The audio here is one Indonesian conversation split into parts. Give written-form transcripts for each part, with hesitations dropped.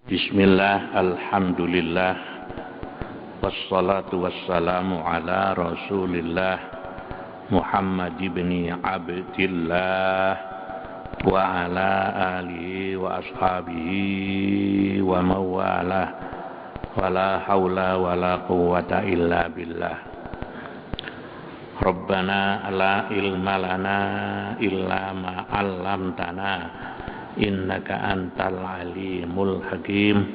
Bismillah, alhamdulillah, wassalatu wassalamu ala rasulillah Muhammad ibn Abdillah wa ala alihi wa ashabihi wa mawalah wa la hawla wa la quwwata illa billah. Rabbana la ilma lana illa ma 'allamtana innaka antal alimul hakim.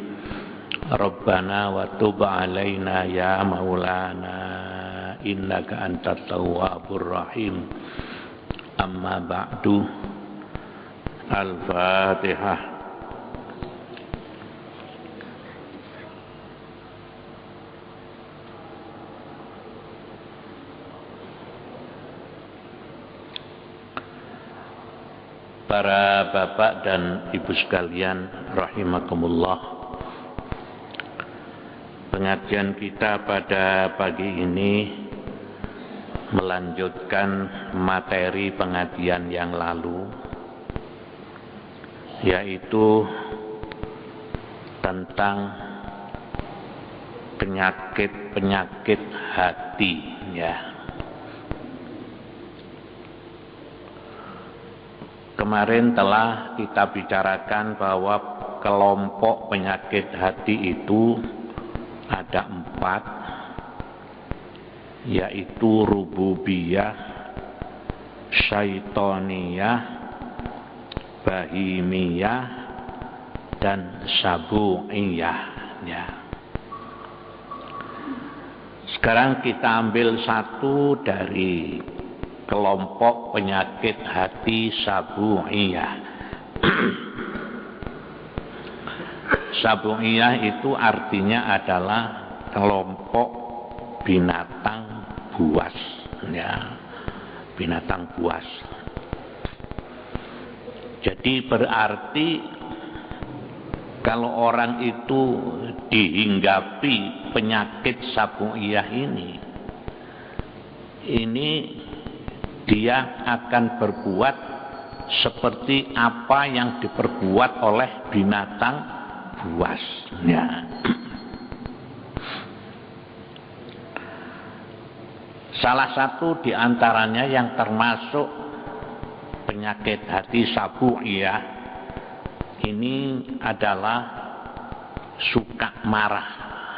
Rabbana wa tub alaina ya maulana innaka antat tawwabur rahim. Amma ba'du. Al-Fatihah. Para bapak dan ibu sekalian rahimakumullah, pengajian kita pada pagi ini melanjutkan materi pengajian yang lalu, yaitu tentang penyakit-penyakit hati, ya. Kemarin telah kita bicarakan bahwa kelompok penyakit hati itu ada 4, yaitu rububiyah, syaitoniyah, bahimiyah, dan sabu'iyah, ya. Sekarang kita ambil satu dari kelompok penyakit hati sabu'iyah. Sabu'iyah itu artinya adalah kelompok binatang buas, ya, binatang buas. Jadi berarti kalau orang itu dihinggapi penyakit sabu'iyah ini dia akan berbuat seperti apa yang diperbuat oleh binatang buas, ya. Salah satu di antaranya yang termasuk penyakit hati sabu'iyah ini adalah suka marah,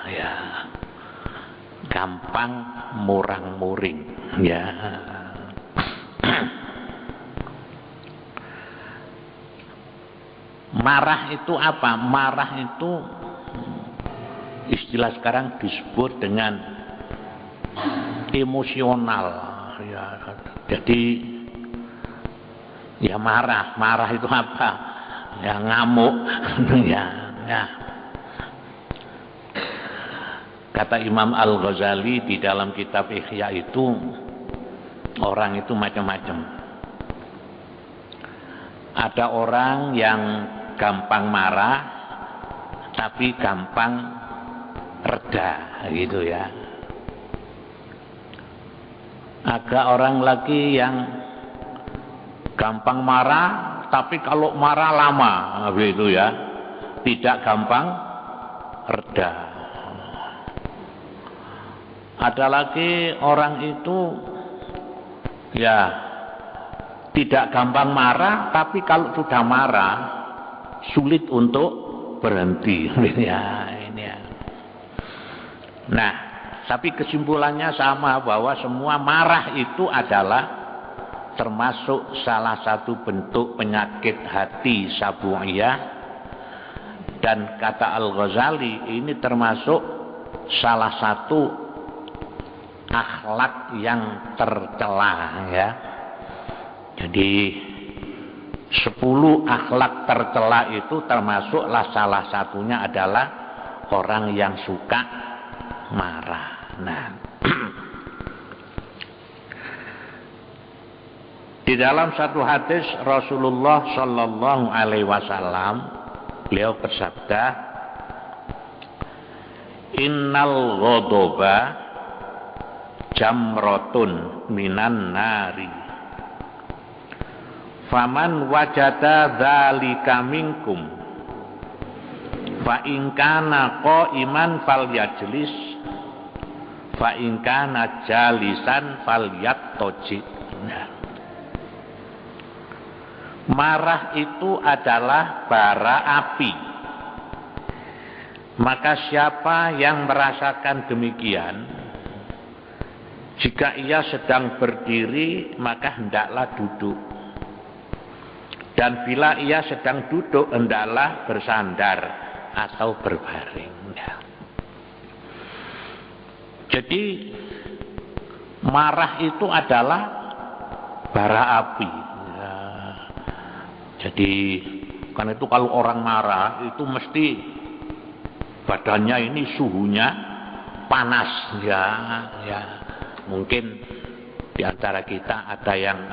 ya, gampang murang-muring, ya. Marah itu apa? Marah itu istilah sekarang disebut dengan emosional, ya. Jadi ya marah itu apa? Ya ngamuk, ya. Kata Imam Al-Ghazali di dalam kitab Ihya itu, orang itu macam-macam. Ada orang yang gampang marah tapi gampang reda, gitu ya. Ada orang lagi yang gampang marah tapi kalau marah lama, gitu ya, tidak gampang reda. Ada lagi orang itu ya tidak gampang marah, tapi kalau sudah marah sulit untuk berhenti. Ya, ini ya. Nah, tapi kesimpulannya sama, bahwa semua marah itu adalah termasuk salah satu bentuk penyakit hati sabu'iyah, dan kata Al-Ghazali ini termasuk salah satu akhlak yang tercela, ya. Jadi 10 akhlak tercela itu termasuklah salah satunya adalah orang yang suka marah. Nah, di dalam satu hadis Rasulullah Shallallahu Alaihi Wasallam, beliau bersabda, Innal ghadaba jamrotun minan nari, faman wajada dzalika minkum fa in kana qa'iman falyajlis fa in kana jalisan falyattaji. Nah, marah itu adalah bara api. Maka siapa yang merasakan demikian, jika ia sedang berdiri maka hendaklah duduk, dan bila ia sedang duduk hendaklah bersandar atau berbaring. Jadi marah itu adalah bara api. Jadi karena itu kalau orang marah itu mesti badannya ini suhunya panas ya. Mungkin di antara kita ada yang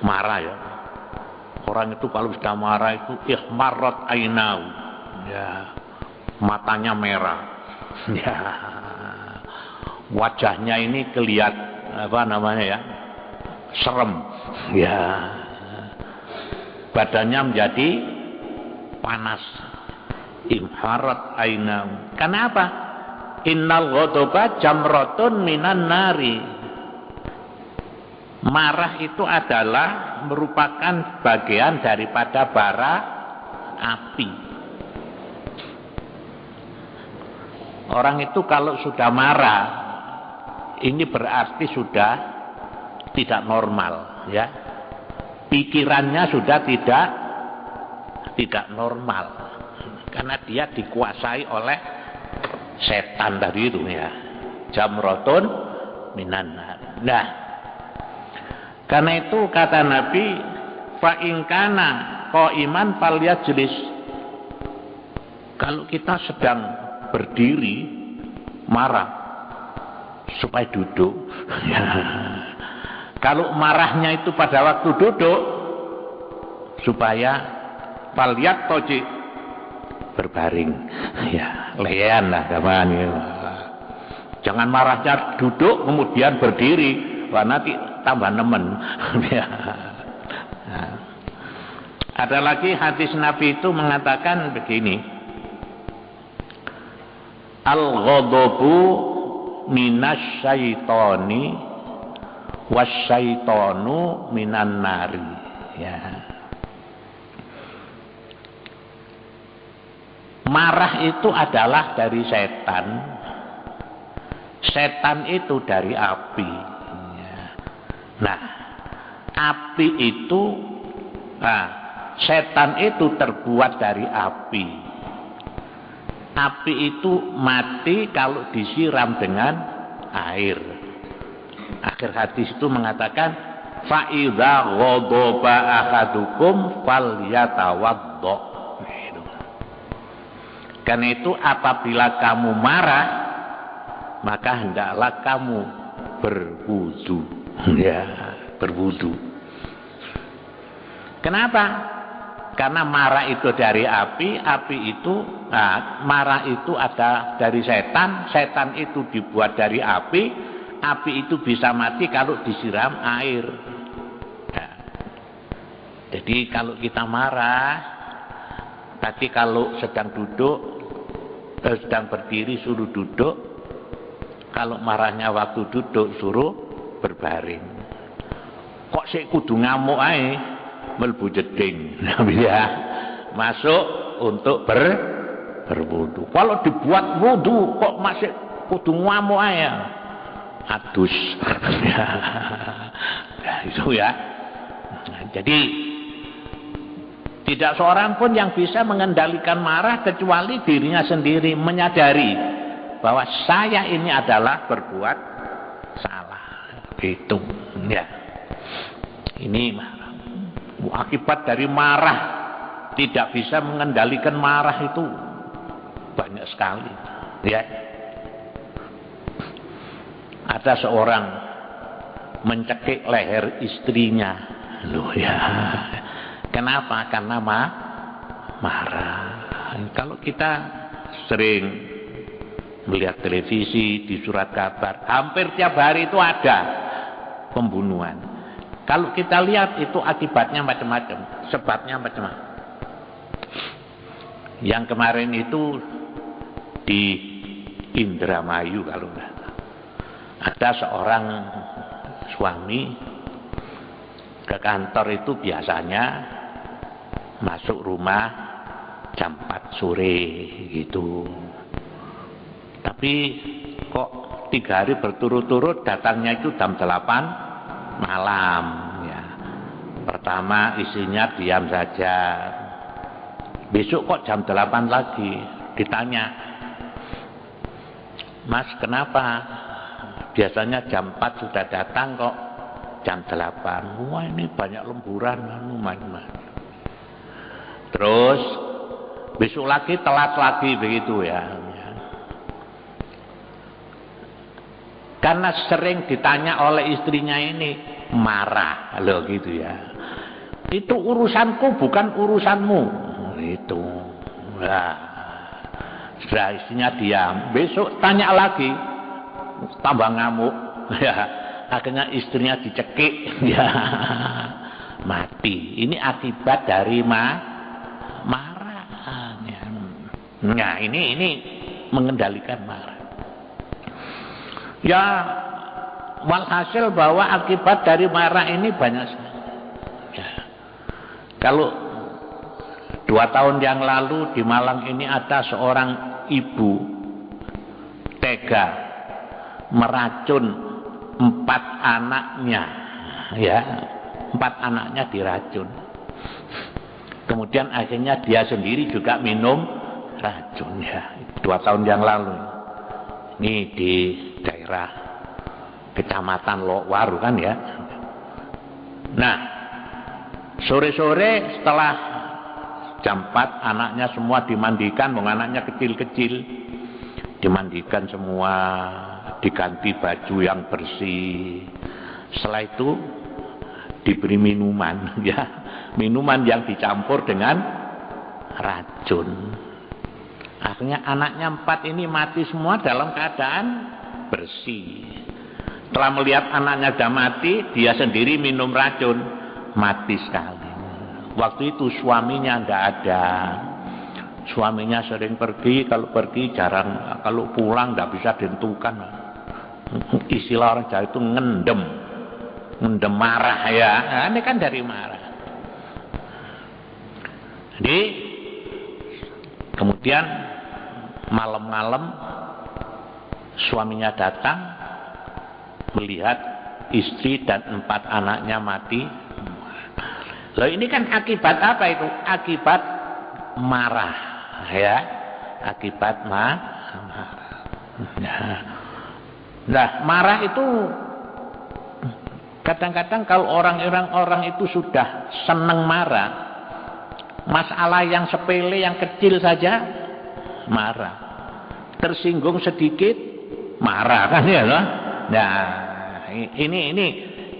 marah ya. Orang itu kalau sudah marah itu ihmarrat ainau ya, matanya merah ya, wajahnya ini kelihatan serem ya, badannya menjadi panas. Imharat ainam. Kenapa? Innal ghadaba jamratun minan nari. Marah itu adalah merupakan bagian daripada bara api. Orang itu kalau sudah marah, ini berarti sudah tidak normal ya. Pikirannya sudah tidak normal. Karena dia dikuasai oleh setan tadi itu ya. Jamratun minan nar. Nah, karena itu kata Nabi, fa in kana qa'iman falyajlis. Kalau kita sedang berdiri marah, supaya duduk. Kalau marahnya itu pada waktu duduk, supaya falyatoji, berbaring ya, leyan lah kawan ya. Jangan marahnya duduk kemudian berdiri, wah nanti tambah nemen ya. Nah, ada lagi hadis Nabi itu mengatakan begini, al-ghadabu minasyaitoni wasyaitonu minan nari ya. Marah itu adalah dari setan. Setan itu dari api. Nah, api itu, setan itu terbuat dari api. Api itu mati kalau disiram dengan air. Akhir hadis itu mengatakan, fa idza ghadaba ahadukum falyatawaddo. Karena itu apabila kamu marah, maka hendaklah kamu berwudu ya, berwudu. Kenapa? Karena marah itu dari api, marah itu ada dari setan, setan itu dibuat dari api itu bisa mati kalau disiram air. Nah, jadi kalau kita marah, tadi kalau sedang duduk, sedang berdiri suruh duduk, kalau marahnya waktu duduk suruh berbaring. Kok sik kudu ngamuk ae, mlebu jeding ya, masuk untuk berwudu. Kalau dibuat wudu kok masih kudu ngamuk ae, adus ya, itu ya. Nah, jadi tidak seorang pun yang bisa mengendalikan marah kecuali dirinya sendiri, menyadari bahwa saya ini adalah berbuat salah. Itu ya. Ini akibat dari marah, tidak bisa mengendalikan marah itu banyak sekali. Ya. Ada seorang mencekik leher istrinya. Loh ya. Kenapa? Karena marah. Kalau kita sering melihat televisi, di surat kabar, hampir tiap hari itu ada pembunuhan. Kalau kita lihat itu akibatnya macam-macam, sebabnya macam-macam. Yang kemarin itu di Indramayu kalau enggak salah. Ada seorang suami ke kantor itu biasanya masuk rumah jam 4 sore gitu. Tapi kok 3 hari berturut-turut datangnya itu jam 8 malam ya. Pertama istrinya diam saja. Besok kok jam 8 lagi. Ditanya, Mas kenapa? Biasanya jam 4 sudah datang kok jam 8. Wah ini banyak lemburan. Terus besok lagi telat lagi begitu ya. Karena sering ditanya oleh istrinya ini marah loh gitu ya. Itu urusanku bukan urusanmu. Itu. Nah, sudah istrinya diam. Besok tanya lagi, tambah ngamuk. Ya, akhirnya istrinya dicekik. Ya, mati. Ini akibat dari marah. Nah, ini mengendalikan marah. Ya, walhasil bahwa akibat dari marah ini banyak sekali. Ya. Kalau 2 tahun yang lalu di Malang ini ada seorang ibu tega meracun 4 anaknya, ya, 4 anaknya diracun. Kemudian akhirnya dia sendiri juga minum racun ya. 2 tahun yang lalu. Ini di daerah Kecamatan Lokwaru kan ya. Nah, sore-sore setelah jam 4 anaknya semua dimandikan, anaknya kecil-kecil, dimandikan semua, diganti baju yang bersih. Setelah itu diberi minuman ya, minuman yang dicampur dengan racun. Akhirnya anaknya 4 ini mati semua dalam keadaan bersih. Setelah melihat anaknya sudah mati, dia sendiri minum racun, mati sekali. Waktu itu suaminya tidak ada. Suaminya sering pergi, kalau pergi jarang, kalau pulang tidak bisa ditentukan. Istilah orang Jawa itu ngendem marah ya. Nah, ini kan dari marah. Jadi kemudian malam-malam suaminya datang melihat istri dan 4 anaknya mati. Loh ini kan akibat apa itu? Akibat marah ya. Akibat marah. Nah, marah itu kadang-kadang kalau orang itu sudah senang marah, masalah yang sepele, yang kecil saja marah. Tersinggung sedikit marah kan ya loh. Nah,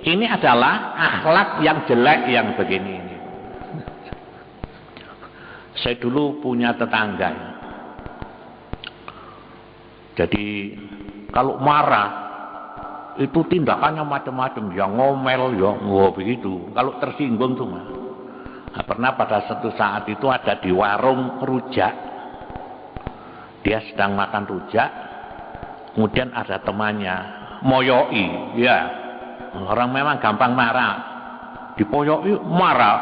ini adalah akhlak yang jelek yang begini ini. Saya dulu punya tetangga. Jadi kalau marah itu tindakannya macam-macam, ya ngomel, ya begitu. Kalau tersinggung tuh mah. Nah, pernah pada satu saat itu ada di warung rujak. Dia sedang makan rujak, kemudian ada temannya moyoi, ya. Orang memang gampang marah. Dipoyoi marah.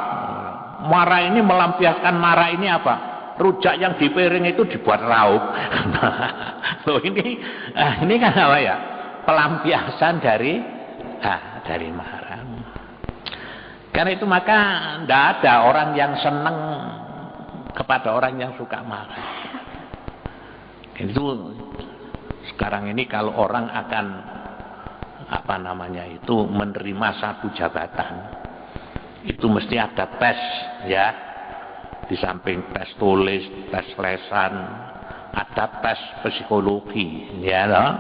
Marah ini melampiaskan marah ini apa? Rujak yang di piring itu dibuat raup. Loh ini kan apa ya? Pelampiasan dari marah. Karena itu maka tidak ada orang yang senang kepada orang yang suka marah. Itu sekarang ini kalau orang akan menerima satu jabatan, itu mesti ada tes ya. Di samping tes tulis, tes lesan, ada tes psikologi ya loh.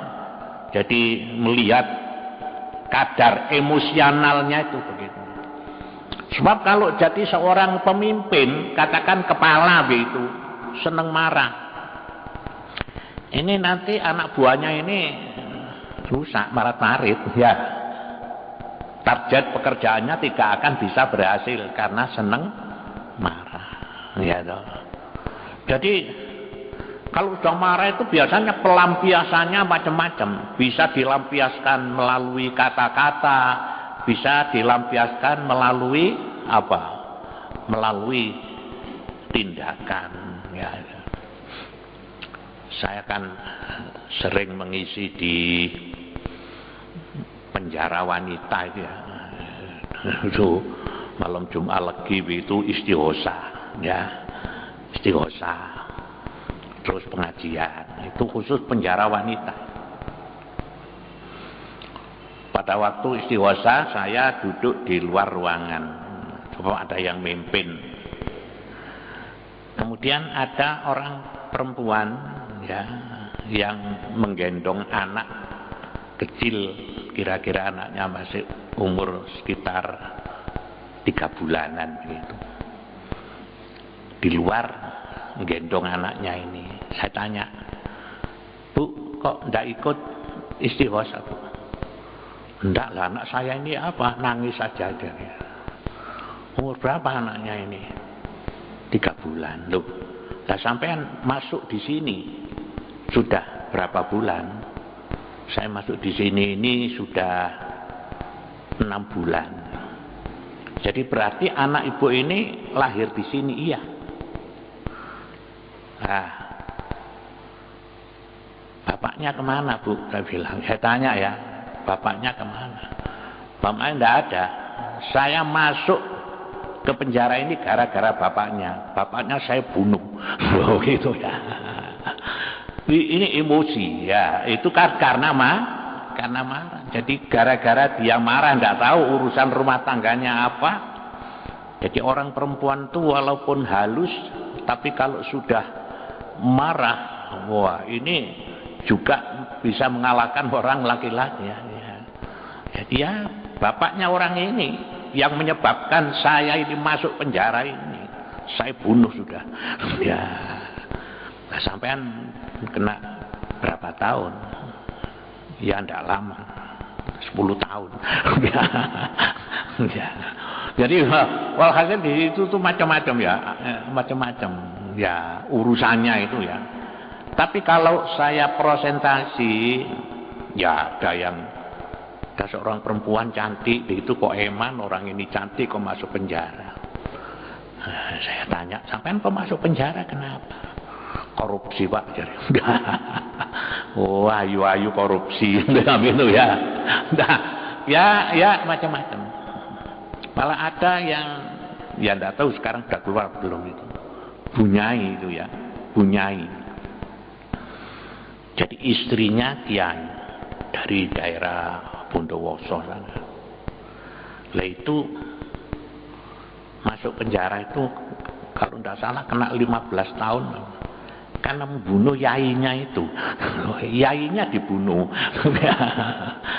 Jadi melihat kadar emosionalnya itu begitu. Sebab kalau jadi seorang pemimpin, katakan kepala begitu, senang marah, ini nanti anak buahnya ini rusak, marit-marit ya. Target pekerjaannya tidak akan bisa berhasil karena senang marah ya toh. Jadi kalau sudah marah itu biasanya pelampiasannya macam-macam. Bisa dilampiaskan melalui kata-kata, bisa dilampiaskan melalui apa? Melalui tindakan. Ya. Saya kan sering mengisi di penjara wanita itu ya. Itu malam Jumat Legi itu istighosa, ya, istighosa. Terus pengajian itu khusus penjara wanita. Pada waktu istighosa saya duduk di luar ruangan, coba ada yang mimpin. Kemudian ada orang perempuan ya yang menggendong anak kecil, kira-kira anaknya masih umur sekitar 3 bulanan gitu. Di luar menggendong anaknya ini. Saya tanya, "Bu, kok enggak ikut istighosa, Bu?" "Enggak lah, anak saya ini apa? Nangis saja aja." "Umur berapa anaknya ini?" 3 bulan. "Loh, lah sampean masuk di sini sudah berapa bulan?" "Saya masuk di sini ini sudah 6 bulan." "Jadi berarti anak ibu ini lahir di sini?" "Iya." "Ah, bapaknya kemana, Bu?" Saya bilang. Saya tanya ya, bapaknya kemana? "Bapaknya enggak ada. Saya masuk ke penjara ini gara-gara bapaknya. Bapaknya saya bunuh." Oh gitu ya. Ini emosi ya. Itu kan karena marah. Jadi gara-gara dia marah, enggak tahu urusan rumah tangganya apa. Jadi orang perempuan itu walaupun halus, tapi kalau sudah marah, wah ini juga bisa mengalahkan orang laki-laki ya. Jadi ya bapaknya orang ini yang menyebabkan saya ini masuk penjara ini. Saya bunuh sudah. Ya. Nah, sampean kena berapa tahun? Ya enggak lama. 10 tahun. Ya. Jadi walhasil di situ tuh macam-macam ya, macam-macam ya urusannya itu ya. Tapi kalau saya presentasi, ya ada yang ada seorang perempuan cantik, itu kok eman orang ini cantik kok masuk penjara. Saya tanya, sampean kok masuk penjara kenapa? Korupsi Pak. Oh ayu-ayu korupsi itu ya. Nah, ya macam-macam. Malah ada yang ya enggak tahu sekarang sudah keluar belum itu. Bunyai itu ya, Bunyai. Jadi istrinya kiai dari daerah Bondowoso sana. Lah itu masuk penjara itu kalau tidak salah kena 15 tahun karena membunuh yainya itu. Yainya dibunuh.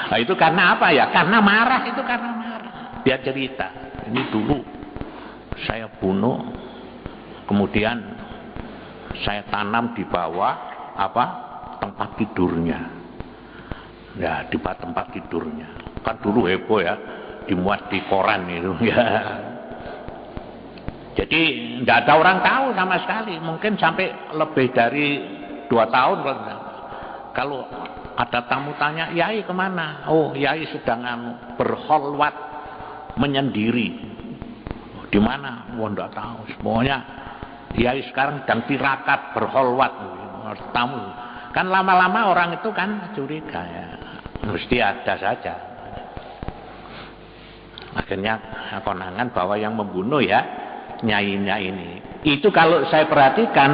Nah, itu karena apa ya? Karena marah, itu karena marah. Dia cerita, ini dulu saya bunuh, kemudian saya tanam di bawah apa? Tempat tidurnya. Ya, di tempat tidurnya. Kan dulu heboh ya, dimuat di koran itu ya. Jadi tidak ada orang tahu sama sekali. Mungkin sampai lebih dari 2 tahun. Kalau ada tamu tanya, "Yai kemana?" "Oh, Yai sedang berkholwat menyendiri." "Di mana?" "Oh, tidak tahu." Semuanya Yai sekarang sedang tirakat berkholwat. Tamu. Kan lama-lama orang itu kan curiga ya. Mesti ada saja. Akhirnya konangan bahwa yang membunuh ya nyainya ini. Itu kalau saya perhatikan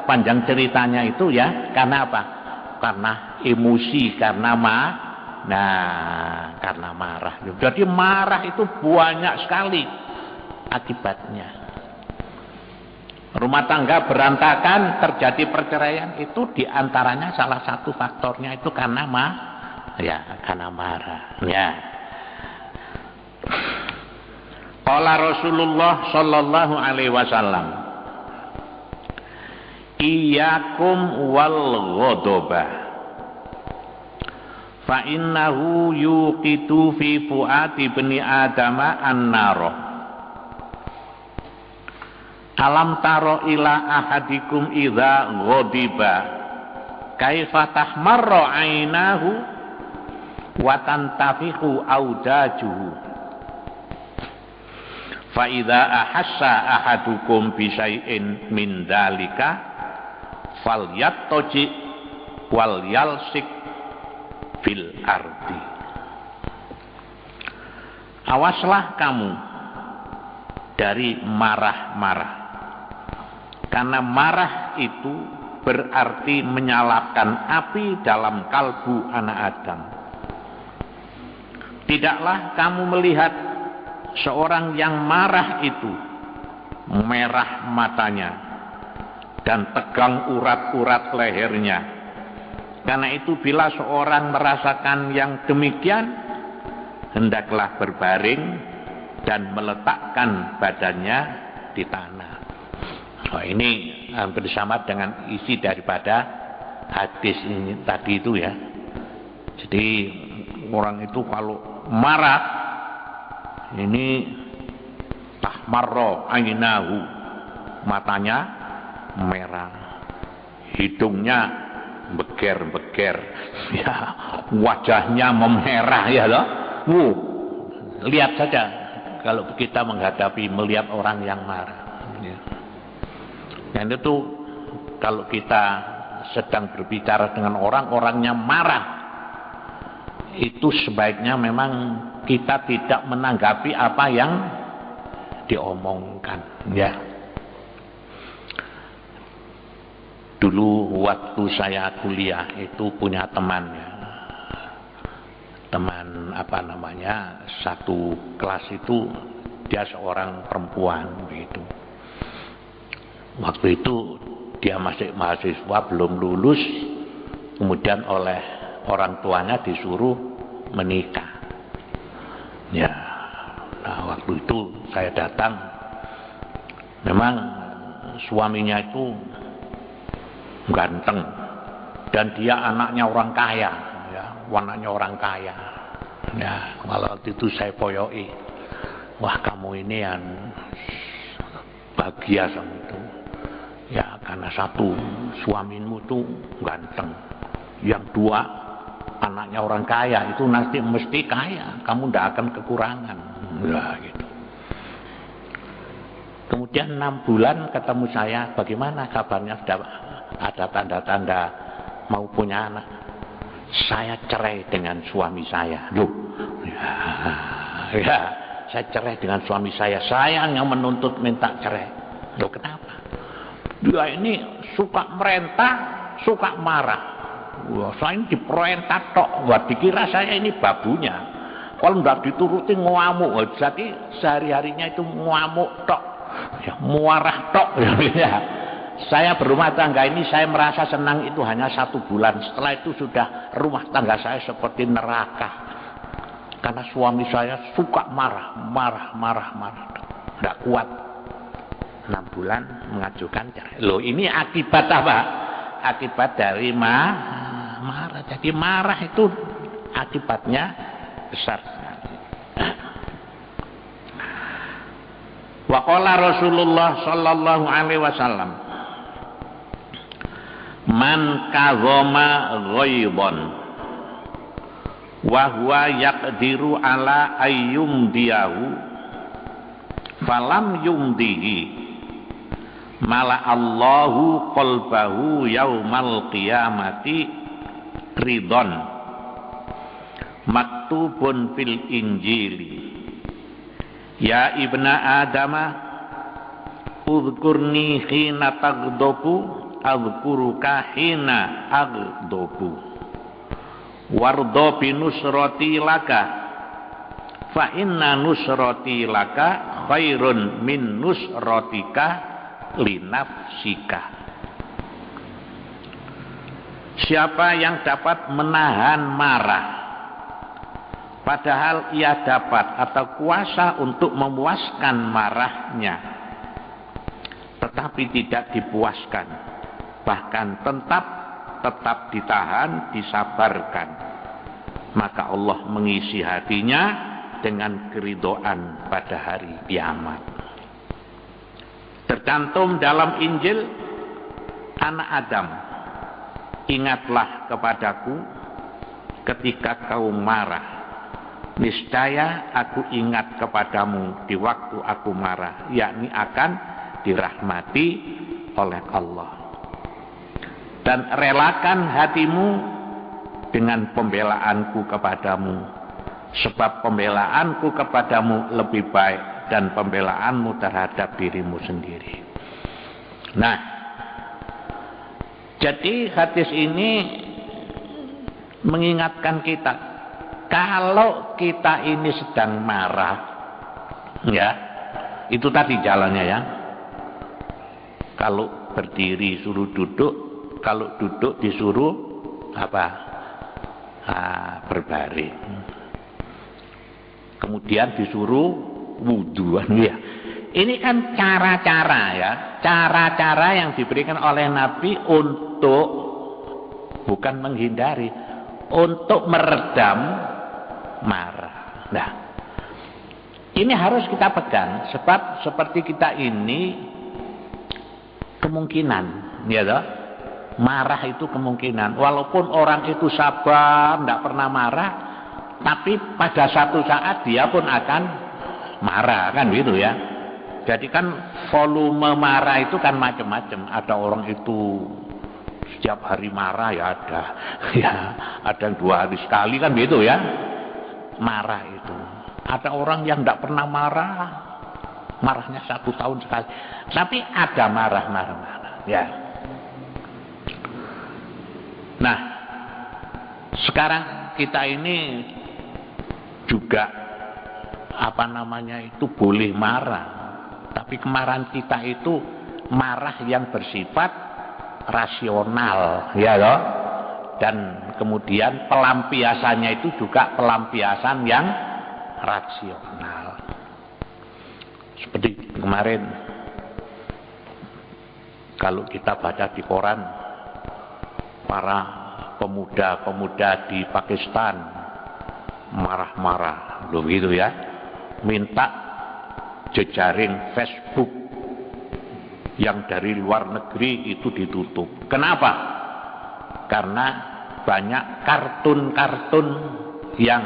panjang ceritanya itu ya, karena apa? Karena emosi, karena karena marah. Jadi marah itu banyak sekali akibatnya. Rumah tangga berantakan, terjadi perceraian itu diantaranya salah satu faktornya itu karena karena marah. Ya. Qala Rasulullah sallallahu alaihi wasallam, "Iyyakum wal ghadaba fa innahu yuqitu fi fuati bani adama an-nar." Alam taro ila ahadikum idza ghadiba kaifa tahmarra ainahu wa tantafihu audajuhu fa idza ahassa ahadukum bi syai'in min dzalika falyattaji wal yalsik fil ardi. Awaslah kamu dari marah-marah, karena marah itu berarti menyalakan api dalam kalbu anak Adam. Tidaklah kamu melihat seorang yang marah itu merah matanya dan tegang urat-urat lehernya. Karena itu bila seorang merasakan yang demikian, hendaklah berbaring dan meletakkan badannya di tanah. Oh, ini hampir sama dengan isi daripada hadis ini tadi itu ya. Jadi orang itu kalau marah ini tahmarra ainahu, matanya merah, hidungnya beger-beger, ya, wajahnya memerah ya loh. Lihat saja kalau kita melihat orang yang marah. Ya. Dan itu kalau kita sedang berbicara dengan orang-orangnya marah, itu sebaiknya memang kita tidak menanggapi apa yang diomongkan. Ya. Dulu waktu saya kuliah itu punya teman ya. Teman satu kelas itu dia seorang perempuan begitu. Waktu itu dia masih mahasiswa belum lulus, kemudian oleh orang tuanya disuruh menikah. Ya, nah waktu itu saya datang, memang suaminya itu ganteng dan dia anaknya orang kaya, ya, anaknya orang kaya. Ya, kalau waktu itu saya poyoi, wah kamu ini yang bahagia sama itu. Ya, karena satu suamimu tuh ganteng, yang dua anaknya orang kaya, itu nanti mesti kaya, kamu tidak akan kekurangan. Ya, gitu. Kemudian 6 bulan ketemu saya, bagaimana kabarnya, sudah ada tanda-tanda mau punya anak? Saya cerai dengan suami saya. Loh, ya, saya cerai dengan suami saya. Saya yang menuntut minta cerai. Loh, kenapa? Dia ini suka merentah, suka marah. Wah, saya ini diperintah tok. Wah, dikira saya ini babunya. Kalau tidak dituruti ngamuk. Jadi sehari-harinya itu ngamuk tok. Ya, muarah tok. Ya. Saya berumah tangga ini saya merasa senang itu hanya 1 bulan. Setelah itu sudah rumah tangga saya seperti neraka. Karena suami saya suka marah. Tidak kuat. 6 bulan mengajukan cerai. Loh, ini akibat apa? Akibat dari marah. Jadi marah itu akibatnya besar sekali. Wa qala Rasulullah sallallahu alaihi wasallam, man kazoma ghaibon wa huwa yaqdiru ala ayyum diyahu falam yumdihi mala Allahu qalbahu yaumal qiyamati ridon maktubun fil injili ya ibna adama udhkurni hina tagdobu adhkuruka hina agdobu wardo binusrati laka fa inna nusrati laka khairun min nusratika linafsika. Siapa yang dapat menahan marah padahal ia dapat atau kuasa untuk memuaskan marahnya tetapi tidak dipuaskan, bahkan tetap ditahan, disabarkan, maka Allah mengisi hatinya dengan keridhaan pada hari kiamat. Tercantum dalam Injil, anak Adam, ingatlah kepadaku ketika kau marah. Niscaya aku ingat kepadamu di waktu aku marah, yakni akan dirahmati oleh Allah. Dan relakan hatimu dengan pembelaanku kepadamu, sebab pembelaanku kepadamu lebih baik dan pembelaanmu terhadap dirimu sendiri. Nah, jadi hadis ini mengingatkan kita, kalau kita ini sedang marah, ya, itu tadi jalannya ya. Kalau berdiri suruh duduk, kalau duduk disuruh apa? Berbaring. Kemudian disuruh wudhu, ya. Ini kan cara-cara ya, cara-cara yang diberikan oleh Nabi untuk bukan menghindari, untuk meredam marah. Nah, ini harus kita pegang, sebab seperti kita ini kemungkinan, ya toh, marah itu kemungkinan. Walaupun orang itu sabar, tidak pernah marah, tapi pada satu saat dia pun akan marah, kan gitu ya. Jadi kan volume marah itu kan macam-macam. Ada orang itu setiap hari marah, ya ada, ya ada yang 2 hari sekali, kan gitu ya. Marah itu. Ada orang yang tidak pernah marah, marahnya 1 tahun sekali. Tapi ada marah-marah, ya. Nah, sekarang kita ini juga apa namanya itu boleh marah, tapi kemarahan kita itu marah yang bersifat rasional, ya loh. Dan kemudian pelampiasannya itu juga pelampiasan yang rasional. Seperti kemarin kalau kita baca di koran, para pemuda-pemuda di Pakistan marah-marah, begitu ya, minta jejaring Facebook yang dari luar negeri itu ditutup. Kenapa? Karena banyak kartun-kartun yang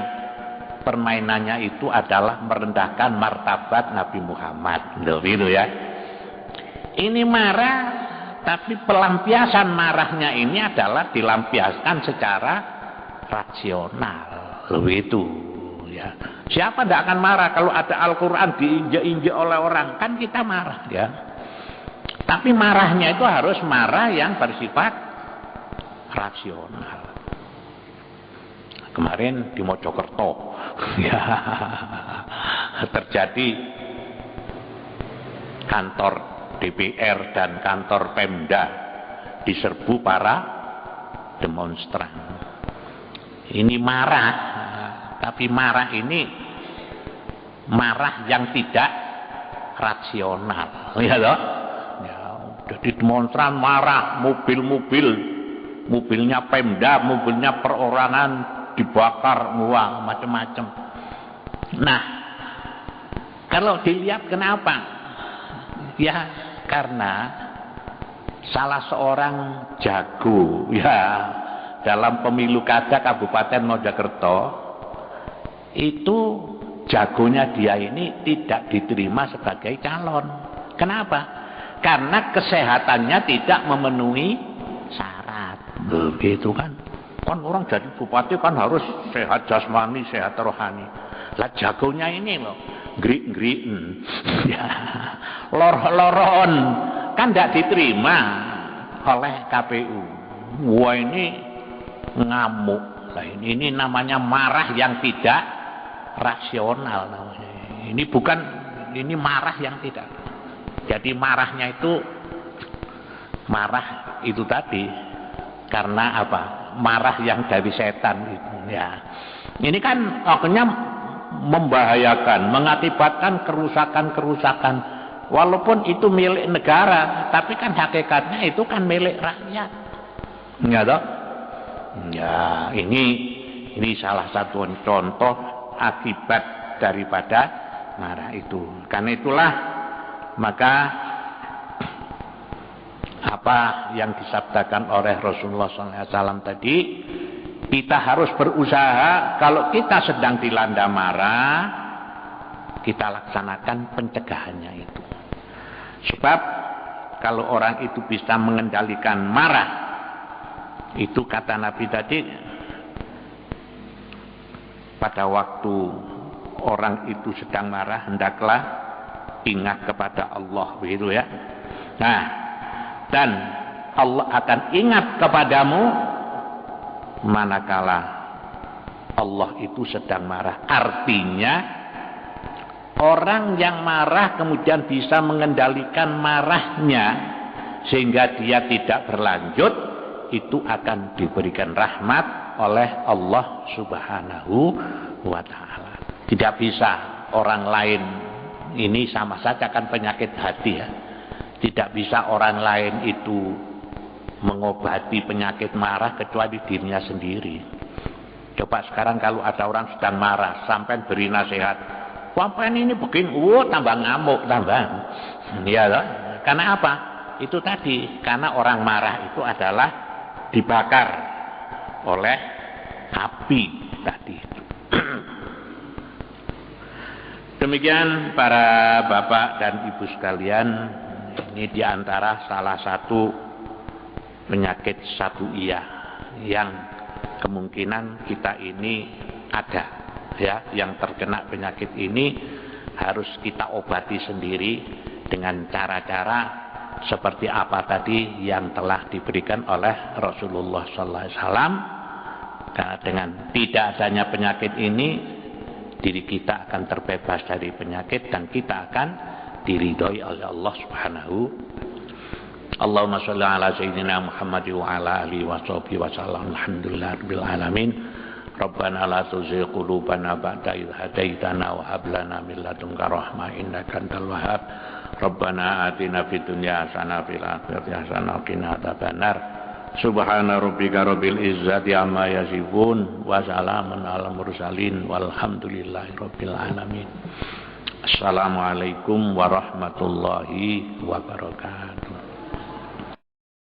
permainannya itu adalah merendahkan martabat Nabi Muhammad, gitu ya. Ini marah, tapi pelampiasan marahnya ini adalah dilampiaskan secara rasional, begitu ya. Siapa tidak akan marah kalau ada Al-Quran diinjak-injak oleh orang, kan kita marah ya. Tapi marahnya itu harus marah yang bersifat rasional. Kemarin di Mojokerto ya, terjadi kantor DPR dan kantor Pemda diserbu para demonstran. Ini marah, tapi marah ini marah yang tidak rasional, ya loh. Ya, jadi demonstran marah, mobilnya Pemda, mobilnya perorangan dibakar, wah macam-macam. Nah, kalau dilihat kenapa? Ya karena salah seorang jago ya dalam pemilu kada Kabupaten Mojokerto itu, jagonya dia ini tidak diterima sebagai calon. Kenapa? Karena kesehatannya tidak memenuhi syarat. Begitu kan? Kan orang jadi bupati kan harus sehat jasmani, sehat rohani. Lah jagonya ini loh, grik-griken, ya, lor-loron, kan tidak diterima oleh KPU. Wah ini ngamuk. Nah, ini namanya marah yang tidak rasional namanya. Ini bukan, ini marah yang tidak. Jadi marahnya itu marah itu tadi karena apa? Marah yang dari setan itu ya. Ini kan akhirnya membahayakan, mengakibatkan kerusakan-kerusakan. Walaupun itu milik negara, tapi kan hakikatnya itu kan milik rakyat. Ya toh? Ya, ini salah satu contoh akibat daripada marah itu. Karena itulah maka apa yang disabdakan oleh Rasulullah SAW tadi, kita harus berusaha kalau kita sedang dilanda marah, kita laksanakan pencegahannya itu. Sebab kalau orang itu bisa mengendalikan marah, itu kata Nabi tadi, pada waktu orang itu sedang marah, hendaklah ingat kepada Allah, begitu ya. Nah, dan Allah akan ingat kepadamu manakala Allah itu sedang marah. Artinya orang yang marah kemudian bisa mengendalikan marahnya sehingga dia tidak berlanjut, itu akan diberikan rahmat oleh Allah Subhanahu wa ta'ala. Tidak bisa orang lain, ini sama saja kan penyakit hati ya. Tidak bisa orang lain itu mengobati penyakit marah kecuali dirinya sendiri. Coba sekarang kalau ada orang sedang marah, sampai beri nasihat, sampai ini begini, tambah ngamuk, tambah. Ya, karena apa? Itu tadi, karena orang marah itu adalah dibakar oleh api tadi. Demikian para bapak dan ibu sekalian, ini diantara salah satu penyakit sabuiyah yang kemungkinan kita ini ada, ya, yang terkena penyakit ini harus kita obati sendiri dengan cara-cara seperti apa tadi yang telah diberikan oleh Rasulullah Sallallahu Alaihi Wasallam. Karena dengan tidak adanya penyakit ini, diri kita akan terbebas dari penyakit dan kita akan diridhoi oleh Allah Subhanahu. Allahumma sholli ala sayyidina Muhammad wa ala alihi wa sahbihi wa sallam. Alhamdulillahirabbil alamin. Rabbana la tuzigh qulubana ba'da idh hadaitana wa hab lana min ladunka rahmah innaka antal wahhab. Rabbana atina fid dunya hasanah fil akhirati hasanah wa qina adzabannar. Subhana rabbika rabbil izzati amma yasifun wa salamun alal mursalin walhamdulillahi rabbil alamin. Assalamualaikum warahmatullahi wabarakatuh.